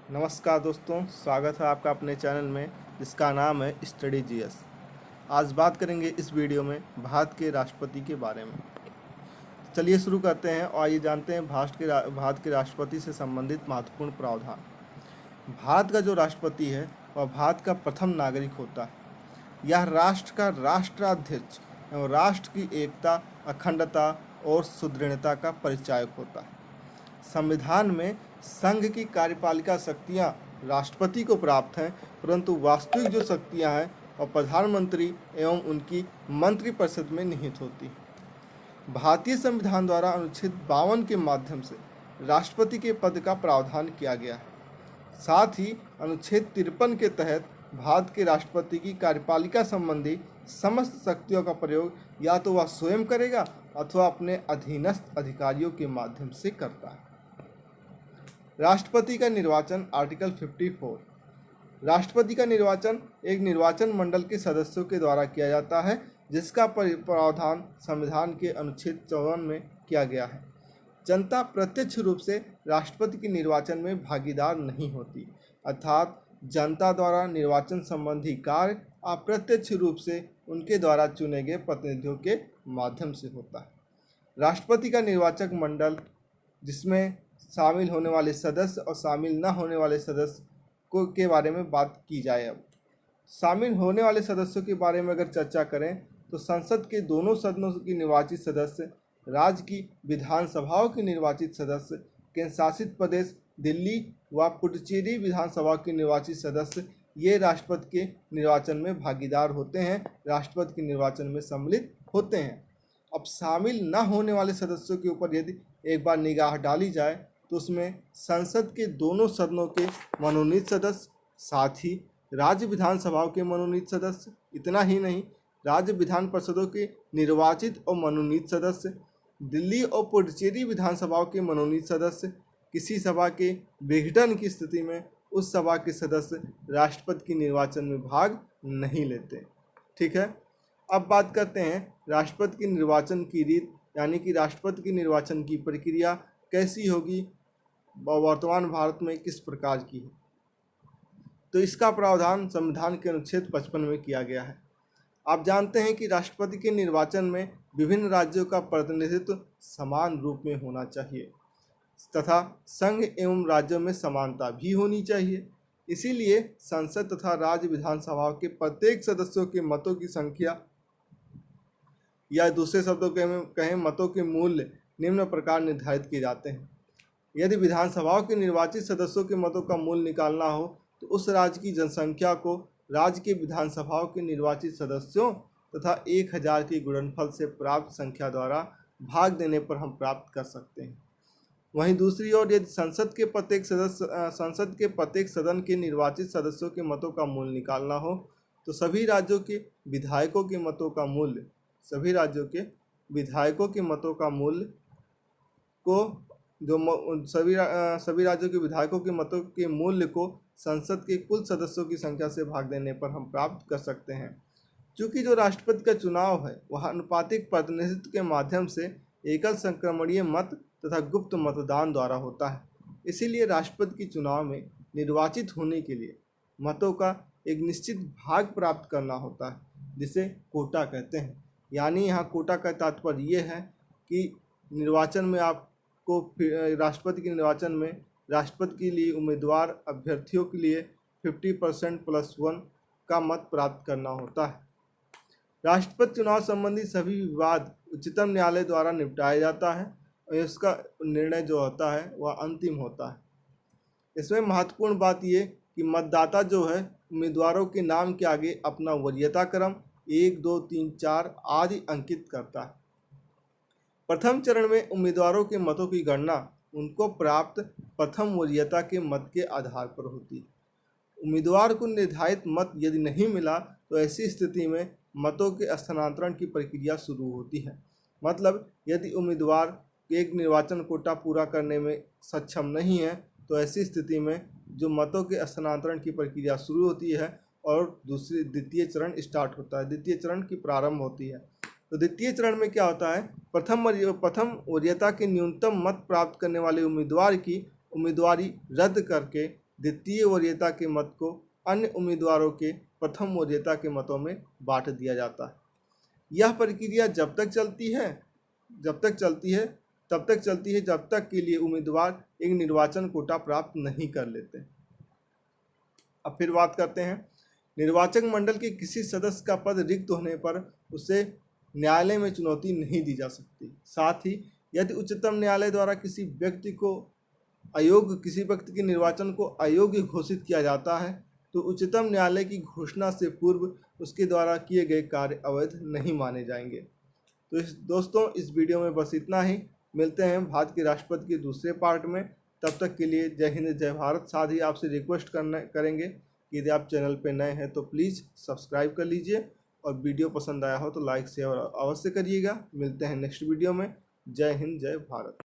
नमस्कार दोस्तों, स्वागत है आपका अपने चैनल में जिसका नाम है स्टडी जीएस। आज बात करेंगे इस वीडियो में भारत के राष्ट्रपति के बारे में। चलिए शुरू करते हैं और आइए जानते हैं भारत के राष्ट्रपति से संबंधित महत्वपूर्ण प्रावधान। भारत का जो राष्ट्रपति है वह भारत का प्रथम नागरिक होता है। यह राष्ट्र का राष्ट्राध्यक्ष एवं राष्ट्र की एकता, अखंडता और सुदृढ़ता का परिचायक होता है। संविधान में संघ की कार्यपालिका शक्तियां राष्ट्रपति को प्राप्त हैं, परंतु वास्तविक जो शक्तियां हैं वह प्रधानमंत्री एवं उनकी मंत्रिपरिषद में निहित होती हैं। भारतीय संविधान द्वारा अनुच्छेद 52 के माध्यम से राष्ट्रपति के पद का प्रावधान किया गया है। साथ ही अनुच्छेद 53 के तहत भारत के राष्ट्रपति की कार्यपालिका संबंधी समस्त शक्तियों का प्रयोग या तो वह स्वयं करेगा अथवा अपने अधीनस्थ अधिकारियों के माध्यम से करता है। राष्ट्रपति का निर्वाचन आर्टिकल 54। राष्ट्रपति का निर्वाचन एक निर्वाचन मंडल के सदस्यों के द्वारा किया जाता है, जिसका प्रावधान संविधान के अनुच्छेद 54 में किया गया है। जनता प्रत्यक्ष रूप से राष्ट्रपति के निर्वाचन में भागीदार नहीं होती, अर्थात जनता द्वारा निर्वाचन संबंधी कार्य अप्रत्यक्ष रूप से उनके द्वारा चुने गए प्रतिनिधियों के माध्यम से होता है। राष्ट्रपति का निर्वाचक मंडल, जिसमें शामिल होने वाले सदस्य और शामिल न होने वाले सदस्य को के बारे में बात की जाए। अब शामिल होने वाले सदस्यों के बारे में अगर चर्चा करें तो संसद के दोनों सदनों की निर्वाचित सदस्य, राज्य की विधानसभाओं के निर्वाचित सदस्य, केंद्र शासित प्रदेश दिल्ली व पुडुचेरी विधानसभा के निर्वाचित सदस्य ये राष्ट्रपति के निर्वाचन में भागीदार होते हैं, राष्ट्रपति के निर्वाचन में सम्मिलित होते हैं। अब शामिल न होने वाले सदस्यों के ऊपर यदि एक बार निगाह डाली जाए तो उसमें संसद के दोनों सदनों के मनोनीत सदस्य, साथ ही राज्य विधानसभाओं के मनोनीत सदस्य, इतना ही नहीं राज्य विधान परिषदों के निर्वाचित और मनोनीत सदस्य, दिल्ली और पुडुचेरी विधानसभाओं के मनोनीत सदस्य, किसी सभा के विघटन की स्थिति में उस सभा के सदस्य राष्ट्रपति के निर्वाचन में भाग नहीं लेते। ठीक है, अब बात करते हैं राष्ट्रपति के निर्वाचन की रीत, यानी कि राष्ट्रपति के निर्वाचन की प्रक्रिया कैसी होगी, वर्तमान भारत में किस प्रकार की है। तो इसका प्रावधान संविधान के अनुच्छेद 55 में किया गया है। आप जानते हैं कि राष्ट्रपति के निर्वाचन में विभिन्न राज्यों का प्रतिनिधित्व समान रूप में होना चाहिए तथा संघ एवं राज्यों में समानता भी होनी चाहिए। इसीलिए संसद तथा राज्य विधानसभाओं के प्रत्येक सदस्यों के मतों की संख्या, या दूसरे शब्दों के कहें मतों के मूल्य निम्न प्रकार निर्धारित किए जाते हैं। यदि विधानसभाओं के निर्वाचित सदस्यों के मतों का मूल्य निकालना हो तो उस राज्य की जनसंख्या को राज्य के विधानसभाओं के निर्वाचित सदस्यों तथा 1000 के गुणनफल से प्राप्त संख्या द्वारा भाग देने पर हम प्राप्त कर सकते हैं। वहीं दूसरी ओर यदि संसद के प्रत्येक सदन के निर्वाचित सदस्यों के मतों का मूल्य निकालना हो तो सभी राज्यों के विधायकों के मतों का मूल्य को संसद के कुल सदस्यों की संख्या से भाग देने पर हम प्राप्त कर सकते हैं। चूँकि जो राष्ट्रपति का चुनाव है वह अनुपातिक प्रतिनिधित्व के माध्यम से एकल संक्रमणीय मत तथा गुप्त मतदान द्वारा होता है, इसीलिए राष्ट्रपति के चुनाव में निर्वाचित होने के लिए मतों का एक निश्चित भाग प्राप्त करना होता है, जिसे कोटा कहते हैं। यानी यहाँ कोटा का तात्पर्य ये है कि निर्वाचन में आपको राष्ट्रपति के निर्वाचन में राष्ट्रपति के लिए उम्मीदवार अभ्यर्थियों के लिए 50% + 1 का मत प्राप्त करना होता है। राष्ट्रपति चुनाव संबंधी सभी विवाद उच्चतम न्यायालय द्वारा निपटाया जाता है और इसका निर्णय जो होता है वह अंतिम होता है। इसमें महत्वपूर्ण बात ये कि मतदाता जो है उम्मीदवारों के नाम के आगे अपना वरीयता क्रम 1, 2, 3, 4 आदि अंकित करता है। प्रथम चरण में उम्मीदवारों के मतों की गणना उनको प्राप्त प्रथम वरीयता के मत के आधार पर होती है। उम्मीदवार को निर्धारित मत यदि नहीं मिला तो ऐसी स्थिति में मतों के स्थानांतरण की प्रक्रिया शुरू होती है। मतलब यदि उम्मीदवार एक निर्वाचन कोटा पूरा करने में सक्षम नहीं है तो ऐसी स्थिति में जो मतों के स्थानांतरण की प्रक्रिया शुरू होती है और द्वितीय चरण स्टार्ट होता है, द्वितीय चरण की प्रारंभ होती है। तो द्वितीय चरण में क्या होता है, प्रथम वरीयता के न्यूनतम मत प्राप्त करने वाले उम्मीदवार की उम्मीदवारी रद्द करके द्वितीय वरीयता के मत को अन्य उम्मीदवारों के प्रथम वरीयता के मतों में बांट दिया जाता है। यह प्रक्रिया तब तक चलती है जब तक के लिए उम्मीदवार एक निर्वाचन कोटा प्राप्त नहीं कर लेते। अब फिर बात करते हैं, निर्वाचक मंडल के किसी सदस्य का पद रिक्त होने पर उसे न्यायालय में चुनौती नहीं दी जा सकती। साथ ही यदि उच्चतम न्यायालय द्वारा किसी व्यक्ति के निर्वाचन को अयोग्य घोषित किया जाता है तो उच्चतम न्यायालय की घोषणा से पूर्व उसके द्वारा किए गए कार्य अवैध नहीं माने जाएंगे। तो दोस्तों इस वीडियो में बस इतना ही। मिलते हैं भारत के राष्ट्रपति के दूसरे पार्ट में। तब तक के लिए जय हिंद जय भारत। साथ ही आपसे रिक्वेस्ट करेंगे कि यदि आप चैनल पर नए हैं तो प्लीज़ सब्सक्राइब कर लीजिए और वीडियो पसंद आया हो तो लाइक शेयर अवश्य करिएगा। मिलते हैं नेक्स्ट वीडियो में। जय हिंद जय भारत।